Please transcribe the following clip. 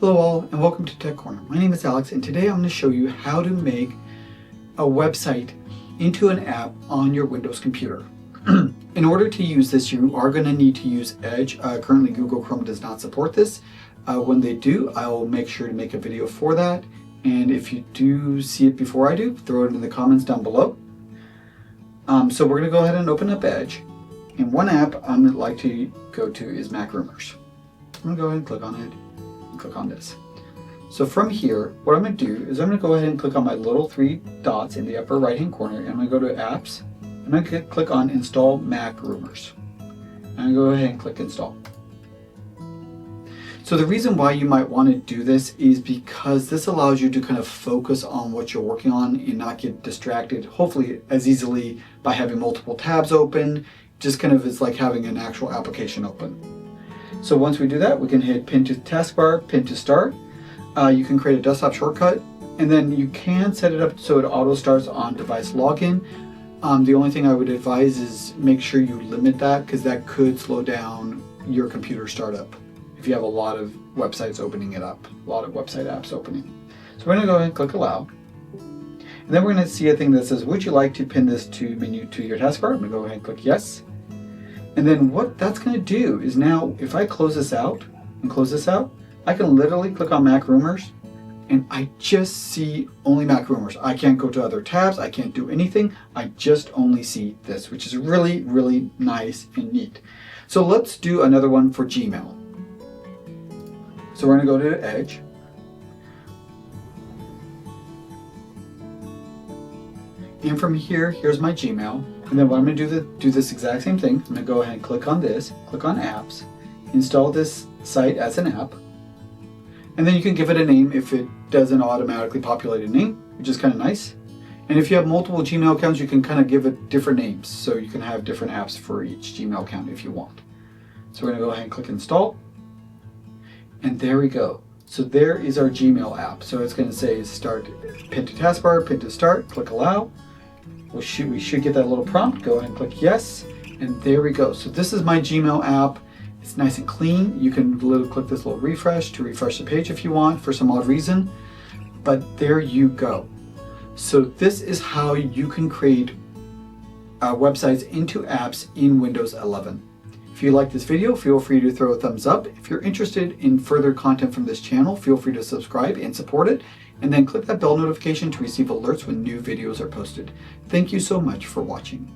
Hello all and welcome to Tech Corner. My name is Alex and today I'm going to show you how to make a website into an app on your Windows computer. In order to use this, you are going to need to use Edge. Currently Google Chrome does not support this. When they do, I'll make sure to make a video for that. And if you do see it before I do, throw it in the comments down below. So we're going to go ahead and open up Edge. And one app I'm going to like to go to is Mac Rumors. I'm going to go ahead and click on it. Click on this. So from here, what I'm going to do is I'm going to go ahead and click on my little three dots in the upper right hand corner, and I'm going to go to Apps. I'm going to click on Install Mac Rumors. I'm going to go ahead and click Install. So the reason why you might want to do this is because this allows you to kind of focus on what you're working on and not get distracted, hopefully as easily by having multiple tabs open. Just kind of is like having an actual application open. So once we do that, we can hit pin to taskbar, pin to start. You can create a desktop shortcut, and then you can set it up so it auto starts on device login. The only thing I would advise is make sure you limit that, because that could slow down your computer startup if you have a lot of websites opening it up, a lot of website apps opening. So we're going to go ahead and click allow. And then we're going to see a thing that says, would you like to pin this to menu to your taskbar? I'm going to go ahead and click yes. And then what that's going to do is now, if I close this out and close this out, I can literally click on Mac Rumors and I just see only Mac Rumors. I can't go to other tabs. I can't do anything. I just only see this, which is really, really nice and neat. So let's do another one for Gmail. So we're going to go to Edge. And from here, here's my Gmail. And then what I'm going to do this exact same thing. I'm going to go ahead and click on this, click on Apps, install this site as an app. And then you can give it a name if it doesn't automatically populate a name, which is kind of nice. And if you have multiple Gmail accounts, you can kind of give it different names. So you can have different apps for each Gmail account if you want. So we're going to go ahead and click Install. And there we go. So there is our Gmail app. So it's going to say start, pin to taskbar, pin to start, click allow. We should get that little prompt. Go ahead and click yes, and there we go. So this is my Gmail app. It's nice and clean. You can literally click this little refresh to refresh the page if you want for some odd reason, but there you go. So this is how you can create websites into apps in Windows 11. If you like this video, feel free to throw a thumbs up. If you're interested in further content from this channel, feel free to subscribe and support it. And then click that bell notification to receive alerts when new videos are posted. Thank you so much for watching.